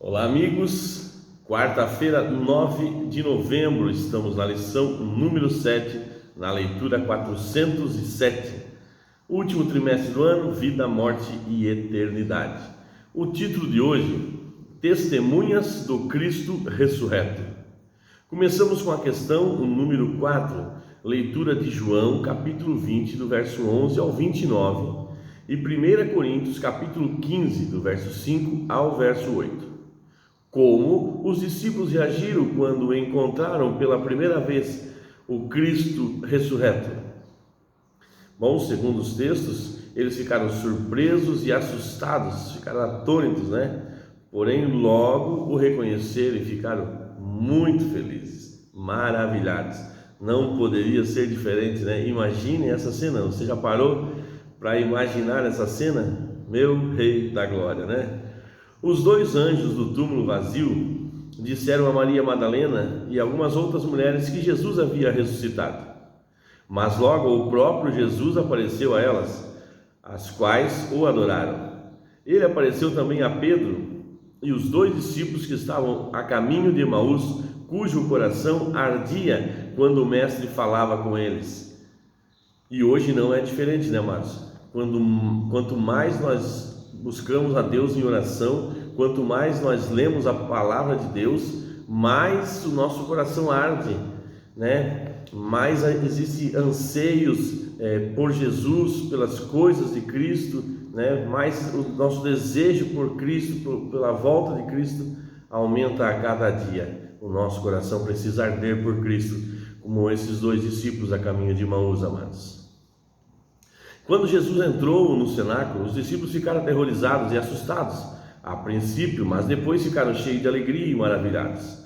Olá, amigos. Quarta-feira, 9 de novembro, estamos na lição número 7, na leitura 407. Último trimestre do ano, vida, morte e eternidade. O título de hoje: Testemunhas do Cristo ressurreto. Começamos com a questão número 4, leitura de João, capítulo 20, do verso 11 ao 29, e 1 Coríntios, capítulo 15, do verso 5 ao verso 8. Como os discípulos reagiram quando encontraram pela primeira vez o Cristo ressurreto? Bom, segundo os textos, eles ficaram surpresos e assustados, ficaram atônitos, né? Porém, logo o reconheceram e ficaram muito felizes, maravilhados. Não poderia ser diferente, né? Imagine essa cena. Você já parou para imaginar essa cena? Meu Rei da Glória, né? Os dois anjos do túmulo vazio disseram a Maria Madalena e algumas outras mulheres que Jesus havia ressuscitado. Mas logo o próprio Jesus apareceu a elas, as quais o adoraram. Ele apareceu também a Pedro e os dois discípulos que estavam a caminho de Emaús, cujo coração ardia quando o mestre falava com eles. E hoje não é diferente, né, amados? Quanto mais nós buscamos a Deus em oração, quanto mais nós lemos a palavra de Deus, mais o nosso coração arde, né? Mais existe anseios por Jesus, pelas coisas de Cristo, né? Mais o nosso desejo por Cristo, pela volta de Cristo, aumenta a cada dia. O nosso coração precisa arder por Cristo, como esses dois discípulos a caminho de Emaús, amados. Quando Jesus entrou no cenáculo, os discípulos ficaram aterrorizados e assustados a princípio, mas depois ficaram cheios de alegria e maravilhados.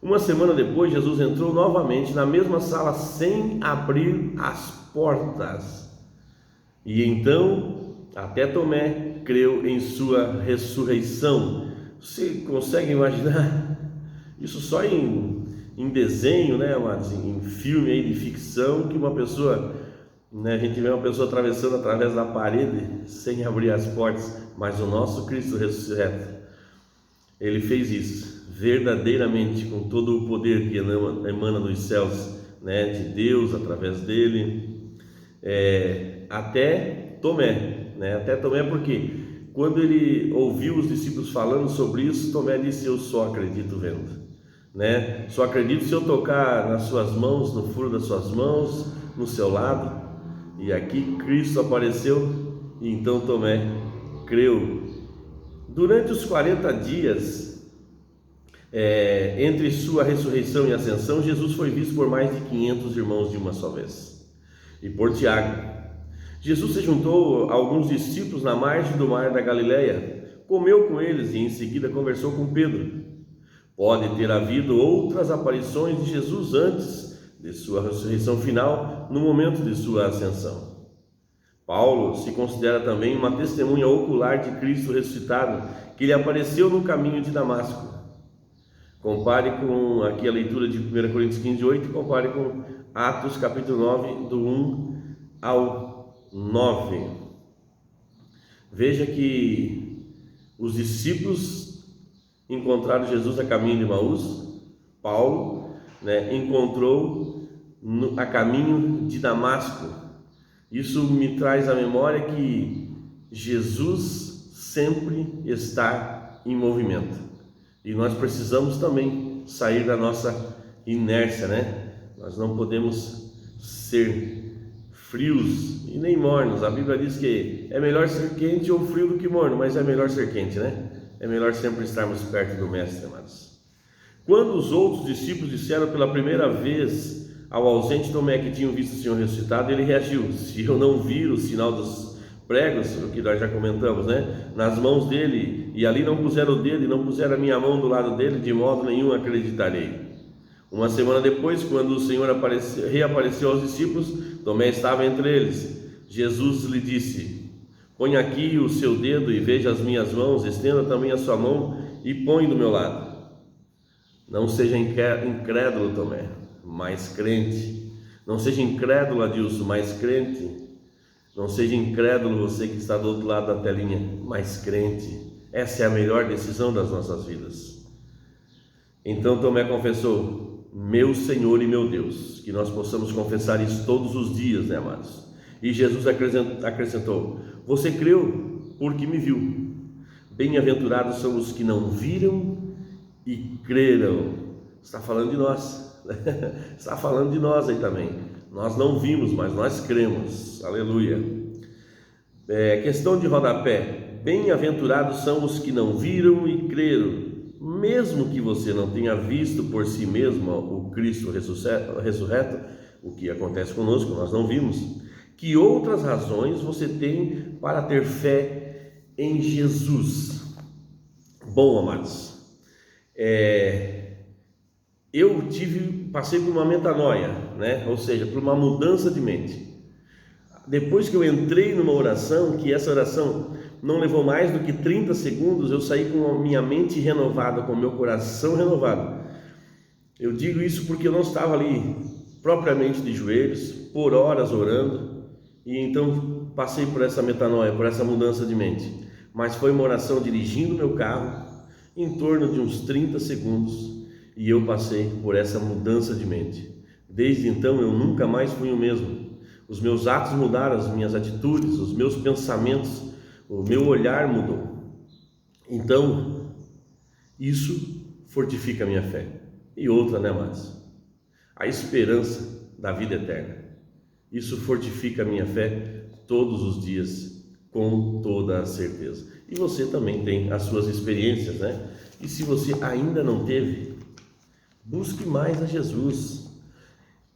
Uma semana depois, Jesus entrou novamente na mesma sala sem abrir as portas. E então, até Tomé creu em sua ressurreição. Você consegue imaginar? Isso só em desenho, né, amados? Em filme aí de ficção, que uma pessoa, né, a gente vê uma pessoa atravessando através da parede sem abrir as portas, mas o nosso Cristo ressurreto, ele fez isso verdadeiramente, com todo o poder que emana dos céus, né, de Deus através dele, até Tomé, né? Até Tomé, porque quando ele ouviu os discípulos falando sobre isso, Tomé disse: eu só acredito vendo, né? Só acredito se eu tocar nas suas mãos, no furo das suas mãos, no seu lado. E aqui Cristo apareceu, e então Tomé creu. Durante os 40 dias entre sua ressurreição e ascensão, Jesus foi visto por mais de 500 irmãos de uma só vez, e por Tiago. Jesus se juntou a alguns discípulos na margem do mar da Galileia, comeu com eles e em seguida conversou com Pedro. Pode ter havido outras aparições de Jesus antes de sua ressurreição final, no momento de sua ascensão. Paulo se considera também uma testemunha ocular de Cristo ressuscitado, que lhe apareceu no caminho de Damasco. Compare com aqui a leitura de 1 Coríntios 15, 8, e compare com Atos capítulo 9, do 1 ao 9. Veja que os discípulos encontraram Jesus a caminho de Emaús. Paulo, né, encontrou a caminho de Damasco. Isso me traz à memória que Jesus sempre está em movimento. E nós precisamos também sair da nossa inércia, né? Nós não podemos ser frios e nem mornos. A Bíblia diz que é melhor ser quente ou frio do que morno, mas é melhor ser quente, né? É melhor sempre estarmos perto do Mestre, amados. Quando os outros discípulos disseram pela primeira vez ao ausente Tomé que tinham visto o Senhor ressuscitado, ele reagiu: se eu não vir o sinal dos pregos, o que nós já comentamos, né, nas mãos dele, e ali não puseram o dedo e não puseram a minha mão do lado dele, de modo nenhum acreditarei. Uma semana depois, quando o Senhor reapareceu aos discípulos, Tomé estava entre eles. Jesus lhe disse: põe aqui o seu dedo e veja as minhas mãos, estenda também a sua mão e põe do meu lado. Não seja incrédulo, Tomé, mas crente. Não seja incrédulo, Adilson, mas crente. Não seja incrédulo você que está do outro lado da telinha, mas crente. Essa é a melhor decisão das nossas vidas. Então Tomé confessou: meu Senhor e meu Deus. Que nós possamos confessar isso todos os dias, né, amados? E Jesus acrescentou: você creu porque me viu. Bem-aventurados são os que não viram e creram. Está falando de nós. Está falando de nós aí também. Nós não vimos, mas nós cremos. Aleluia. Questão de rodapé: bem-aventurados são os que não viram e creram. Mesmo que você não tenha visto por si mesmo o Cristo ressurreto, o que acontece conosco, nós não vimos, que outras razões você tem para ter fé em Jesus? Bom, amados, eu passei por uma metanoia, né? Ou seja, por uma mudança de mente. Depois que eu entrei numa oração, que essa oração não levou mais do que 30 segundos, eu saí com a minha mente renovada, com o meu coração renovado. Eu digo isso porque eu não estava ali propriamente de joelhos, por horas orando, e então passei por essa metanoia, por essa mudança de mente. Mas foi uma oração dirigindo meu carro, em torno de uns 30 segundos, e eu passei por essa mudança de mente. Desde então eu nunca mais fui o mesmo. Os meus atos mudaram, as minhas atitudes, os meus pensamentos, o meu olhar mudou. Então, isso fortifica a minha fé. E outra, né, mas a esperança da vida eterna. Isso fortifica a minha fé todos os dias, com toda a certeza. E você também tem as suas experiências, né? E se você ainda não teve, busque mais a Jesus.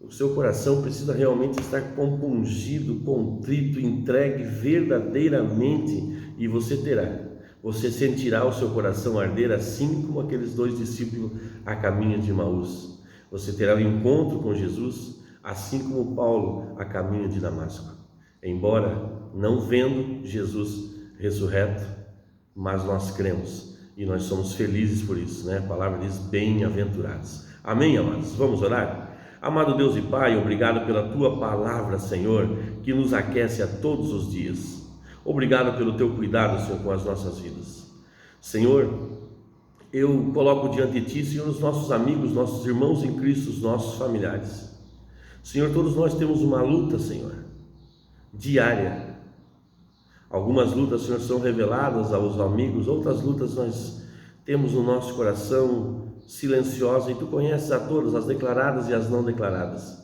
O seu coração precisa realmente estar compungido, contrito, entregue verdadeiramente, e você terá. Você sentirá o seu coração arder, assim como aqueles 2 discípulos a caminho de Emaús. Você terá um encontro com Jesus, assim como Paulo a caminho de Damasco. Embora não vendo Jesus ressurreto, mas nós cremos e nós somos felizes por isso, né? A palavra diz: bem-aventurados. Amém, amados? Vamos orar? Amado Deus e Pai, obrigado pela Tua palavra, Senhor, que nos aquece a todos os dias. Obrigado pelo Teu cuidado, Senhor, com as nossas vidas. Senhor, eu coloco diante de Ti, Senhor, os nossos amigos, nossos irmãos em Cristo, os nossos familiares. Senhor, todos nós temos uma luta, Senhor, diária. Algumas lutas, Senhor, são reveladas aos amigos, outras lutas nós temos no nosso coração silenciosa, e Tu conheces a todas, as declaradas e as não declaradas.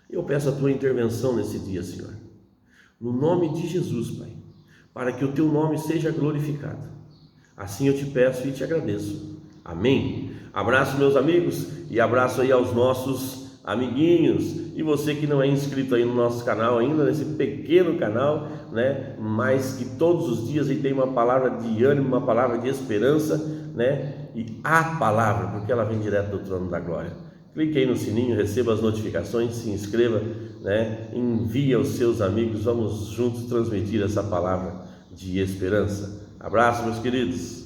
Eu peço a Tua intervenção nesse dia, Senhor, no nome de Jesus, Pai, para que o Teu nome seja glorificado. Assim eu te peço e te agradeço. Amém. Abraço, meus amigos, e abraço aí aos nossos amiguinhos, e você que não é inscrito aí no nosso canal ainda, nesse pequeno canal, né, mas que todos os dias aí tem uma palavra de ânimo, uma palavra de esperança, né, e a palavra, porque ela vem direto do trono da glória. Clique aí no sininho, receba as notificações, se inscreva, né, envie aos seus amigos, vamos juntos transmitir essa palavra de esperança. Abraço, meus queridos.